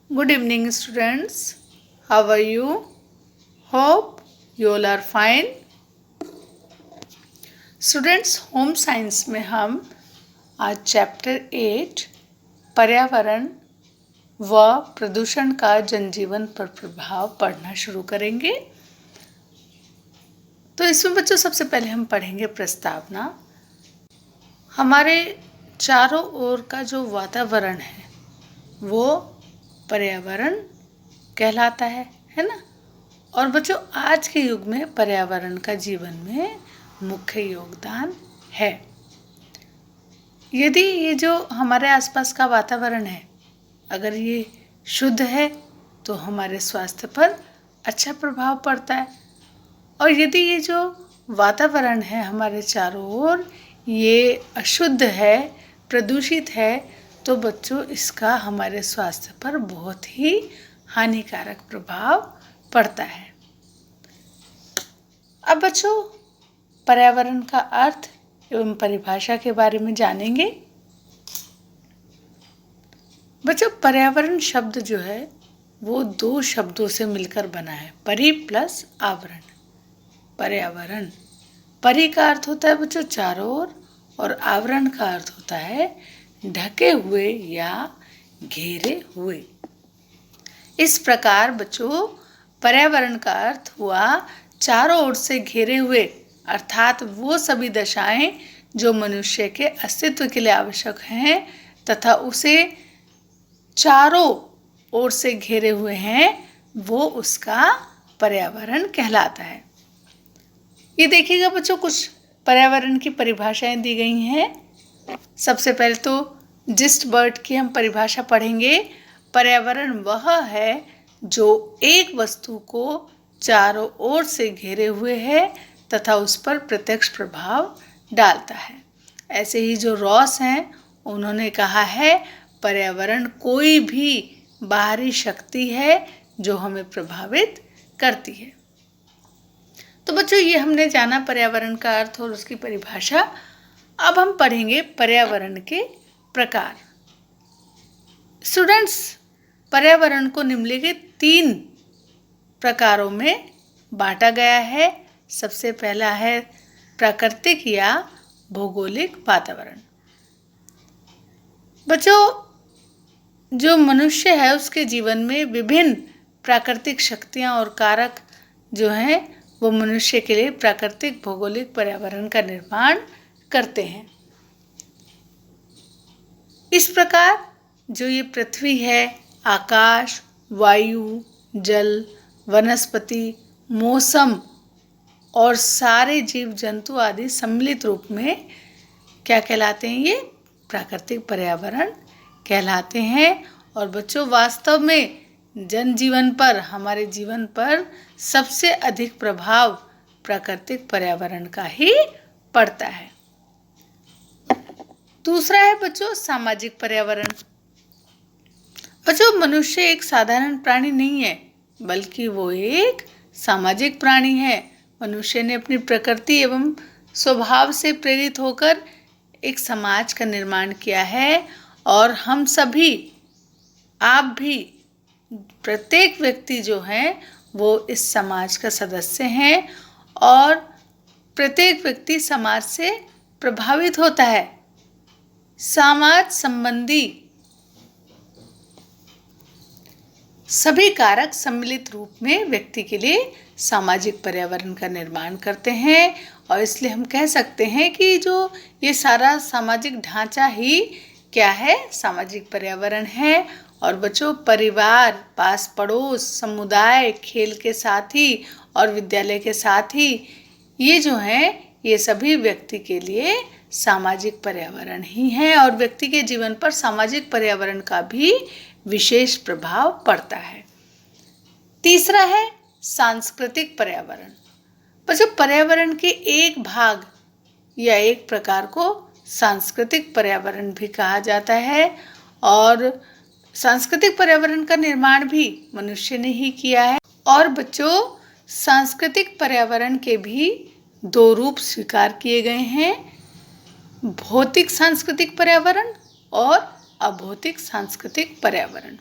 Good evening, students. How are you? Hope you all are fine. Students, home science में हम आज chapter 8 पर्यावरण व प्रदूषण का जनजीवन पर प्रभाव पढ़ना शुरू करेंगे। तो इसमें बच्चों सबसे पहले हम पढ़ेंगे प्रस्तावना। हमारे चारों ओर का जो वातावरण है वो पर्यावरण कहलाता है ना। और बच्चों आज के युग में पर्यावरण का जीवन में मुख्य योगदान है। यदि ये जो हमारे आसपास का वातावरण है अगर ये शुद्ध है तो हमारे स्वास्थ्य पर अच्छा प्रभाव पड़ता है, और यदि ये जो वातावरण है हमारे चारों ओर ये अशुद्ध है, प्रदूषित है, तो बच्चों इसका हमारे स्वास्थ्य पर बहुत ही हानिकारक प्रभाव पड़ता है। अब बच्चों पर्यावरण का अर्थ एवं परिभाषा के बारे में जानेंगे। बच्चों पर्यावरण शब्द जो है वो दो शब्दों से मिलकर बना है, परि प्लस आवरण। पर्यावरण, परि का अर्थ होता है बच्चों चारों ओर और आवरण का अर्थ होता है ढके हुए या घेरे हुए। इस प्रकार बच्चों पर्यावरण का अर्थ हुआ चारों ओर से घेरे हुए, अर्थात वो सभी दशाएं जो मनुष्य के अस्तित्व के लिए आवश्यक हैं तथा उसे चारों ओर से घेरे हुए हैं, वो उसका पर्यावरण कहलाता है। ये देखिएगा बच्चों कुछ पर्यावरण की परिभाषाएं दी गई हैं। सबसे पहले तो जिस्ट बर्ड की हम परिभाषा पढ़ेंगे। पर्यावरण वह है जो एक वस्तु को चारों ओर से घेरे हुए है तथा उस पर प्रत्यक्ष प्रभाव डालता है। ऐसे ही जो रॉस हैं उन्होंने कहा है पर्यावरण कोई भी बाहरी शक्ति है जो हमें प्रभावित करती है। तो बच्चों ये हमने जाना पर्यावरण का अर्थ और उसकी परिभाषा। अब हम पढ़ेंगे पर्यावरण के प्रकार। स्टूडेंट्स, पर्यावरण को निम्नलिखित 3 प्रकारों में बांटा गया है। सबसे पहला है प्राकृतिक या भौगोलिक वातावरण। बच्चों जो मनुष्य है उसके जीवन में विभिन्न प्राकृतिक शक्तियां और कारक जो हैं वो मनुष्य के लिए प्राकृतिक भौगोलिक पर्यावरण का निर्माण करते हैं। इस प्रकार जो ये पृथ्वी है, आकाश, वायु, जल, वनस्पति, मौसम और सारे जीव जंतु आदि सम्मिलित रूप में क्या कहलाते हैं? ये प्राकृतिक पर्यावरण कहलाते हैं। और बच्चों वास्तव में जनजीवन पर, हमारे जीवन पर सबसे अधिक प्रभाव प्राकृतिक पर्यावरण का ही पड़ता है। दूसरा है बच्चों सामाजिक पर्यावरण। बच्चों मनुष्य एक साधारण प्राणी नहीं है बल्कि वो एक सामाजिक प्राणी है। मनुष्य ने अपनी प्रकृति एवं स्वभाव से प्रेरित होकर एक समाज का निर्माण किया है, और हम सभी, आप भी, प्रत्येक व्यक्ति जो है वो इस समाज का सदस्य हैं और प्रत्येक व्यक्ति समाज से प्रभावित होता है। समाज संबंधी सभी कारक सम्मिलित रूप में व्यक्ति के लिए सामाजिक पर्यावरण का निर्माण करते हैं, और इसलिए हम कह सकते हैं कि जो ये सारा सामाजिक ढांचा ही क्या है? सामाजिक पर्यावरण है। और बच्चों परिवार, पास पड़ोस, समुदाय, खेल के साथी और विद्यालय के साथी, ये जो हैं ये सभी व्यक्ति के लिए सामाजिक पर्यावरण ही है, और व्यक्ति के जीवन पर सामाजिक पर्यावरण का भी विशेष प्रभाव पड़ता है। तीसरा है सांस्कृतिक पर्यावरण। बच्चों पर्यावरण के एक भाग या एक प्रकार को सांस्कृतिक पर्यावरण भी कहा जाता है, और सांस्कृतिक पर्यावरण का निर्माण भी मनुष्य ने ही किया है। और बच्चों सांस्कृतिक पर्यावरण के भी 2 रूप स्वीकार किए गए हैं, भौतिक सांस्कृतिक पर्यावरण और अभौतिक सांस्कृतिक पर्यावरण।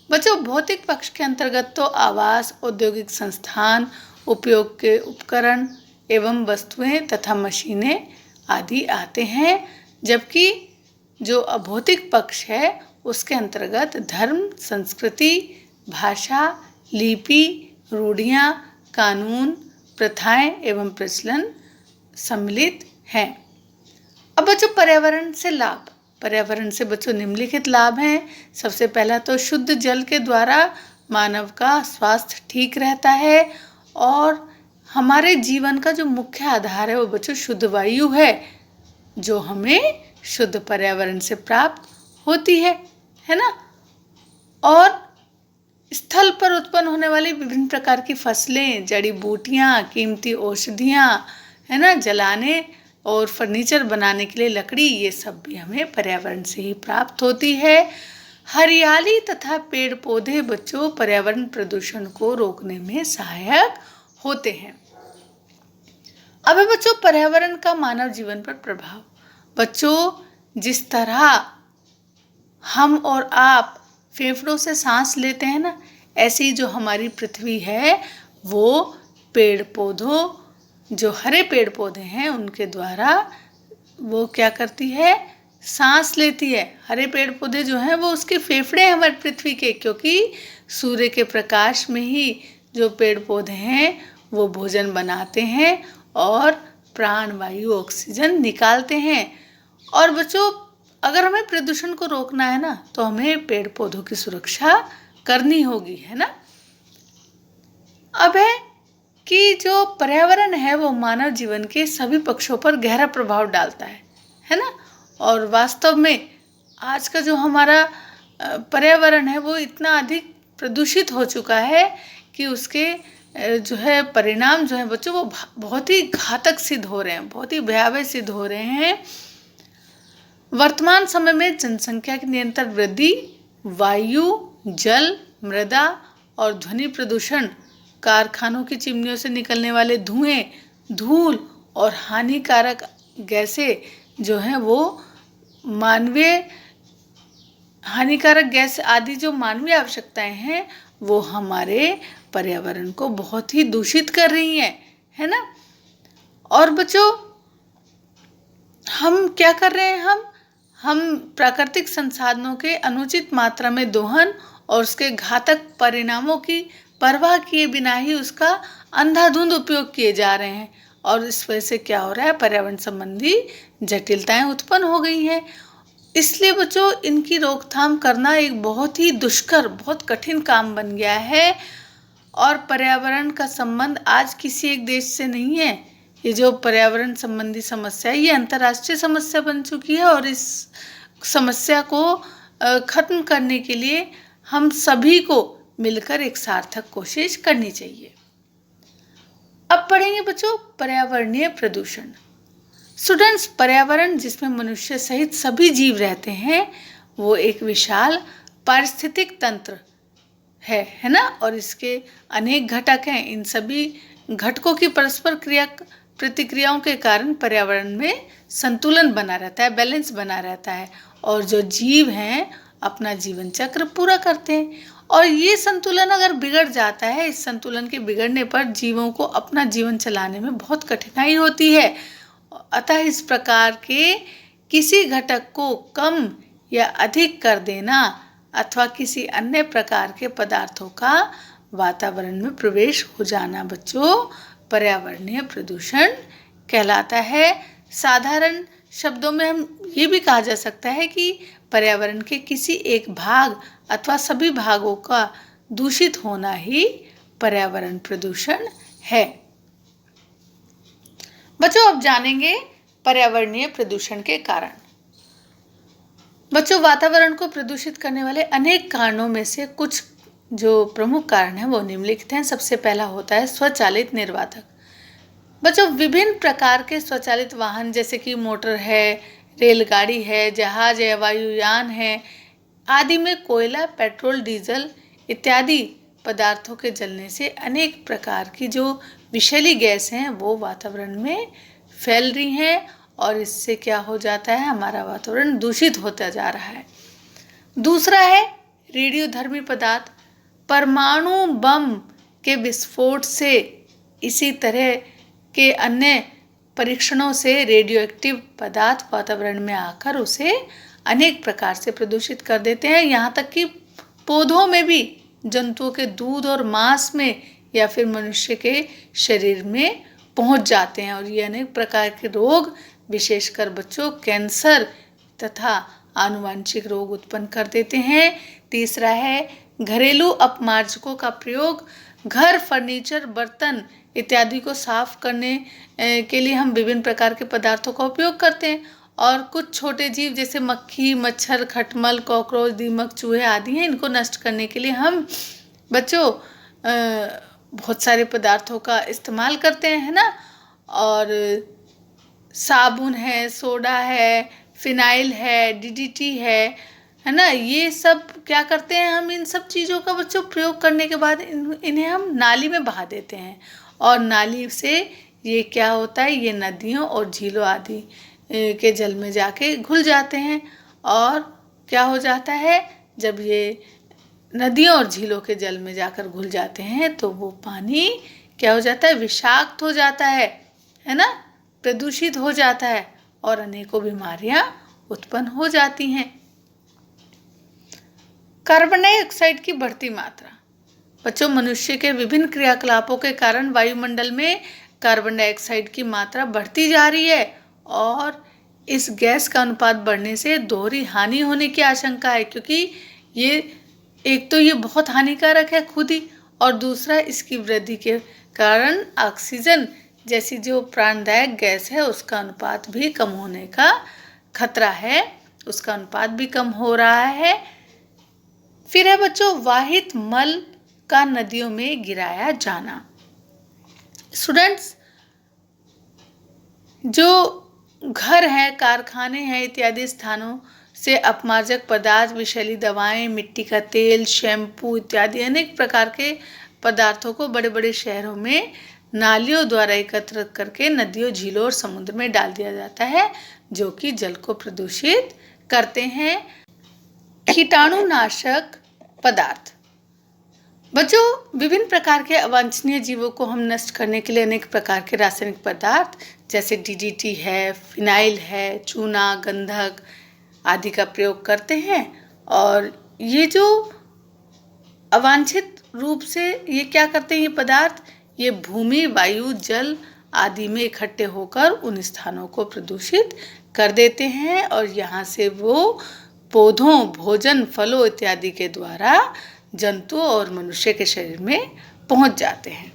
बच्चों भौतिक पक्ष के अंतर्गत तो आवास, औद्योगिक संस्थान, उपयोग के उपकरण एवं वस्तुएं तथा मशीनें आदि आते हैं, जबकि जो अभौतिक पक्ष है उसके अंतर्गत धर्म, संस्कृति, भाषा, लिपि, रूढ़ियाँ, कानून, प्रथाएं एवं प्रचलन सम्मिलित हैं। अब बच्चों पर्यावरण से लाभ, पर्यावरण से बच्चों निम्नलिखित लाभ हैं। सबसे पहला तो शुद्ध जल के द्वारा मानव का स्वास्थ्य ठीक रहता है और हमारे जीवन का जो मुख्य आधार है वो बच्चों शुद्ध वायु है, जो हमें शुद्ध पर्यावरण से प्राप्त होती है ना। और स्थल पर उत्पन्न होने वाली विभिन्न प्रकार की फसलें, जड़ी बूटियाँ, कीमती औषधियाँ, है ना, जलाने और फर्नीचर बनाने के लिए लकड़ी, ये सब भी हमें पर्यावरण से ही प्राप्त होती है। हरियाली तथा पेड़ पौधे बच्चों पर्यावरण प्रदूषण को रोकने में सहायक होते हैं। अब बच्चों पर्यावरण का मानव जीवन पर प्रभाव। बच्चों जिस तरह हम और आप फेफड़ों से सांस लेते हैं ना, ऐसे ही जो हमारी पृथ्वी है वो पेड़ पौधों, जो हरे पेड़ पौधे हैं उनके द्वारा वो क्या करती है, सांस लेती है। हरे पेड़ पौधे जो हैं वो उसके फेफड़े हैं हमारी पृथ्वी के, क्योंकि सूर्य के प्रकाश में ही जो पेड़ पौधे हैं वो भोजन बनाते हैं और प्राण वायु ऑक्सीजन निकालते हैं। और बच्चों अगर हमें प्रदूषण को रोकना है ना तो हमें पेड़ पौधों की सुरक्षा करनी होगी, है ना। अब है कि जो पर्यावरण है वो मानव जीवन के सभी पक्षों पर गहरा प्रभाव डालता है ना। और वास्तव में आज का जो हमारा पर्यावरण है वो इतना अधिक प्रदूषित हो चुका है कि उसके जो है परिणाम जो है बच्चों वो बहुत ही घातक सिद्ध हो रहे हैं, बहुत ही भयावह सिद्ध हो रहे हैं। वर्तमान समय में जनसंख्या की निरंतर वृद्धि, वायु, जल, मृदा और ध्वनि प्रदूषण, कारखानों की चिमनियों से निकलने वाले धुएं, धूल और हानिकारक गैसें जो हैं वो मानवीय हानिकारक गैस आदि जो मानवीय आवश्यकताएं हैं वो हमारे पर्यावरण को बहुत ही दूषित कर रही हैं, है ना। और बच्चों हम क्या कर रहे हैं, हम प्राकृतिक संसाधनों के अनुचित मात्रा में दोहन और उसके घातक परिणामों की परवाह किए बिना ही उसका अंधाधुंध उपयोग किए जा रहे हैं। और इस वजह से क्या हो रहा है, पर्यावरण संबंधी जटिलताएं उत्पन्न हो गई हैं। इसलिए बच्चों इनकी रोकथाम करना एक बहुत ही दुष्कर, बहुत कठिन काम बन गया है। और पर्यावरण का संबंध आज किसी एक देश से नहीं है। ये जो पर्यावरण संबंधी समस्या है ये अंतर्राष्ट्रीय समस्या बन चुकी है और इस समस्या को खत्म करने के लिए हम सभी को मिलकर एक सार्थक कोशिश करनी चाहिए। अब पढ़ेंगे बच्चों पर्यावरणीय प्रदूषण। स्टूडेंट्स, पर्यावरण जिसमें मनुष्य सहित सभी जीव रहते हैं वो एक विशाल पारिस्थितिक तंत्र है ना। और इसके अनेक घटक हैं। इन सभी घटकों की परस्पर प्रतिक्रियाओं के कारण पर्यावरण में संतुलन बना रहता है, बैलेंस बना रहता है और जो जीव हैं अपना जीवन चक्र पूरा करते हैं। और ये संतुलन अगर बिगड़ जाता है, इस संतुलन के बिगड़ने पर जीवों को अपना जीवन चलाने में बहुत कठिनाई होती है। अतः इस प्रकार के किसी घटक को कम या अधिक कर देना अथवा किसी अन्य प्रकार के पदार्थों का वातावरण में प्रवेश हो जाना बच्चों पर्यावरणीय प्रदूषण कहलाता है। साधारण शब्दों में हम ये भी कहा जा सकता है कि पर्यावरण के किसी एक भाग अथवा सभी भागों का दूषित होना ही पर्यावरण प्रदूषण है। बच्चों अब जानेंगे पर्यावरणीय प्रदूषण के कारण। बच्चों वातावरण को प्रदूषित करने वाले अनेक कारणों में से कुछ जो प्रमुख कारण हैं वो निम्नलिखित हैं। सबसे पहला होता है स्वचालित निर्वातक। बच्चों विभिन्न प्रकार के स्वचालित वाहन जैसे कि मोटर है, रेलगाड़ी है, जहाज है, वायुयान है आदि में कोयला, पेट्रोल, डीजल इत्यादि पदार्थों के जलने से अनेक प्रकार की जो विषैली गैस हैं वो वातावरण में फैल रही हैं और इससे क्या हो जाता है, हमारा वातावरण दूषित होता जा रहा है। दूसरा है रेडियोधर्मी पदार्थ परमाणु बम के विस्फोट से, इसी तरह के अन्य परीक्षणों से रेडियो एक्टिव पदार्थ वातावरण में आकर उसे अनेक प्रकार से प्रदूषित कर देते हैं। यहाँ तक कि पौधों में भी, जंतुओं के दूध और मांस में या फिर मनुष्य के शरीर में पहुंच जाते हैं और ये अनेक प्रकार के रोग, विशेषकर बच्चों कैंसर तथा आनुवांशिक रोग उत्पन्न कर देते हैं। तीसरा है घरेलू अपमार्जकों का प्रयोग। घर, फर्नीचर, बर्तन इत्यादि को साफ करने के लिए हम विभिन्न प्रकार के पदार्थों का उपयोग करते हैं और कुछ छोटे जीव जैसे मक्खी, मच्छर, खटमल, कॉकरोच, दीमक, चूहे आदि हैं, इनको नष्ट करने के लिए हम बच्चों बहुत सारे पदार्थों का इस्तेमाल करते हैं, है ना। और साबुन है, सोडा है, फिनाइल है, डीडीटी है ना। ये सब क्या करते हैं, हम इन सब चीज़ों का बच्चों प्रयोग करने के बाद इन्हें हम नाली में बहा देते हैं और नाली से ये क्या होता है, ये नदियों और झीलों आदि के जल में जाके घुल जाते हैं। और क्या हो जाता है, जब ये नदियों और झीलों के जल में जाकर घुल जाते हैं तो वो पानी क्या हो जाता है, विषाक्त हो जाता है ना, प्रदूषित हो जाता है और अनेकों बीमारियां उत्पन्न हो जाती हैं। कार्बन डाइऑक्साइड की बढ़ती मात्रा। बच्चों, मनुष्य के विभिन्न क्रियाकलापों के कारण वायुमंडल में कार्बन डाइऑक्साइड की मात्रा बढ़ती जा रही है और इस गैस का अनुपात बढ़ने से दोहरी हानि होने की आशंका है, क्योंकि ये एक तो ये बहुत हानिकारक है खुद ही, और दूसरा इसकी वृद्धि के कारण ऑक्सीजन जैसी जो प्राणदायक गैस है उसका अनुपात भी कम होने का खतरा है, उसका अनुपात भी कम हो रहा है। फिर है बच्चों वाहित मल का नदियों में गिराया जाना। स्टूडेंट्स, जो घर है, कारखाने हैं इत्यादि स्थानों से अपमार्जक पदार्थ, विषैली दवाएं, मिट्टी का तेल, शैम्पू इत्यादि अनेक प्रकार के पदार्थों को बड़े बड़े शहरों में नालियों द्वारा एकत्र करके नदियों, झीलों और समुद्र में डाल दिया जाता है, जो कि जल को प्रदूषित करते हैं। कीटाणुनाशक पदार्थ। बच्चों, विभिन्न प्रकार के अवांछनीय जीवों को हम नष्ट करने के लिए अनेक प्रकार के रासायनिक पदार्थ जैसे डीडीटी है, फिनाइल है, चूना, गंधक आदि का प्रयोग करते हैं। और ये जो अवांछित रूप से ये क्या करते हैं, ये पदार्थ ये भूमि, वायु, जल आदि में इकट्ठे होकर उन स्थानों को प्रदूषित कर देते हैं और यहाँ से वो पौधों, भोजन, फलों इत्यादि के द्वारा जंतु और मनुष्य के शरीर में पहुंच जाते हैं।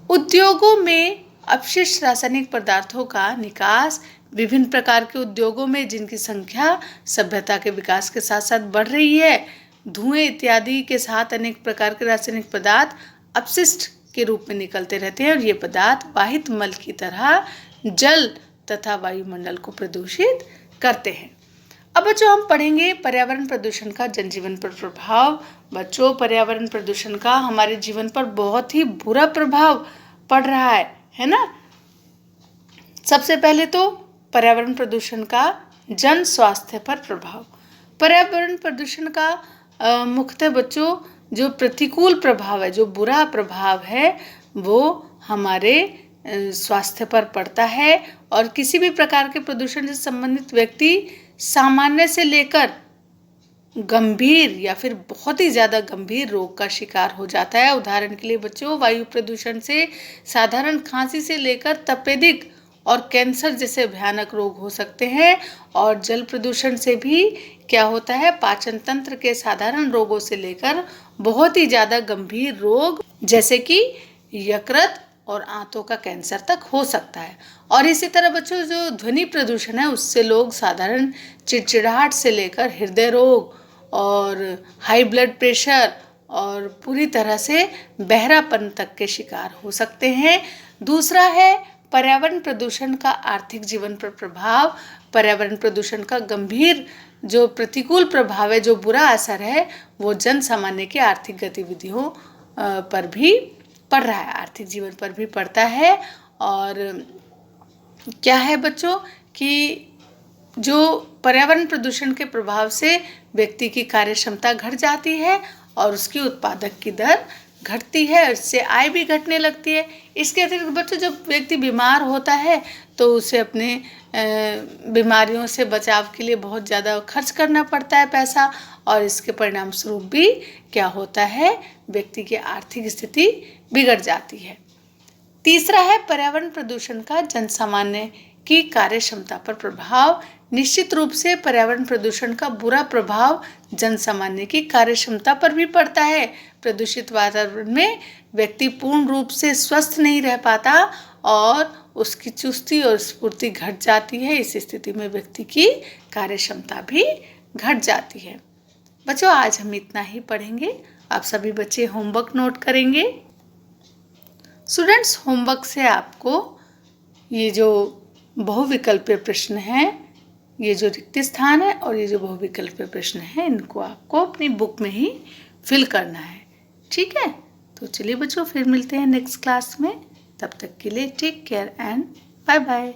उद्योगों में अपशिष्ट रासायनिक पदार्थों का निकास। विभिन्न प्रकार के उद्योगों में जिनकी संख्या सभ्यता के विकास के साथ साथ बढ़ रही है, धुएं इत्यादि के साथ अनेक प्रकार के रासायनिक पदार्थ अपशिष्ट के रूप में निकलते रहते हैं और ये पदार्थ वाहित मल की तरह जल तथा वायुमंडल को प्रदूषित करते हैं। अब बच्चों, हम पढ़ेंगे पर्यावरण प्रदूषण का जनजीवन पर प्रभाव। बच्चों, पर्यावरण प्रदूषण का हमारे जीवन पर बहुत ही बुरा प्रभाव पड़ रहा है ना। सबसे पहले तो पर्यावरण प्रदूषण का जन स्वास्थ्य पर प्रभाव। पर्यावरण प्रदूषण का मुख्यतः बच्चों जो प्रतिकूल प्रभाव है, जो बुरा प्रभाव है, वो हमारे स्वास्थ्य पर पड़ता है और किसी भी प्रकार के प्रदूषण से संबंधित व्यक्ति सामान्य से लेकर गंभीर या फिर बहुत ही ज़्यादा गंभीर रोग का शिकार हो जाता है। उदाहरण के लिए बच्चों, वायु प्रदूषण से साधारण खांसी से लेकर तपेदिक और कैंसर जैसे भयानक रोग हो सकते हैं और जल प्रदूषण से भी क्या होता है, पाचन तंत्र के साधारण रोगों से लेकर बहुत ही ज़्यादा गंभीर रोग जैसे कि यकृत और आंतों का कैंसर तक हो सकता है। और इसी तरह बच्चों, जो ध्वनि प्रदूषण है उससे लोग साधारण चिड़चिड़ाहट से लेकर हृदय रोग और हाई ब्लड प्रेशर और पूरी तरह से बहरापन तक के शिकार हो सकते हैं। दूसरा है पर्यावरण प्रदूषण का आर्थिक जीवन पर प्रभाव। पर्यावरण प्रदूषण का गंभीर जो प्रतिकूल प्रभाव है, जो बुरा असर है, वो जन सामान्य की आर्थिक गतिविधियों पर भी पड़ रहा है, आर्थिक जीवन पर भी पड़ता है। और क्या है बच्चों कि जो पर्यावरण प्रदूषण के प्रभाव से व्यक्ति की कार्य क्षमता घट जाती है और उसकी उत्पादक की दर घटती है, इससे आय भी घटने लगती है। इसके अतिरिक्त बच्चों, जब व्यक्ति बीमार होता है तो उसे अपने बीमारियों से बचाव के लिए बहुत ज़्यादा खर्च करना पड़ता है पैसा, और इसके परिणाम स्वरूप भी क्या होता है, व्यक्ति की आर्थिक स्थिति बिगड़ जाती है। तीसरा है पर्यावरण प्रदूषण का जनसामान्य की कार्य क्षमता पर प्रभाव। निश्चित रूप से पर्यावरण प्रदूषण का बुरा प्रभाव जनसामान्य की कार्य क्षमता पर भी पड़ता है। प्रदूषित वातावरण में व्यक्ति पूर्ण रूप से स्वस्थ नहीं रह पाता और उसकी चुस्ती और स्फूर्ति घट जाती है। इस स्थिति में व्यक्ति की कार्य क्षमता भी घट जाती है। बच्चों, आज हम इतना ही पढ़ेंगे। आप सभी बच्चे होमवर्क नोट करेंगे। स्टूडेंट्स, होमवर्क से आपको ये जो बहुविकल्पीय प्रश्न है, ये जो रिक्त स्थान है और ये जो बहुविकल्पीय प्रश्न है, इनको आपको अपनी बुक में ही फिल करना है। ठीक है, तो चलिए बच्चों, फिर मिलते हैं नेक्स्ट क्लास में। तब तक के लिए take care and bye bye.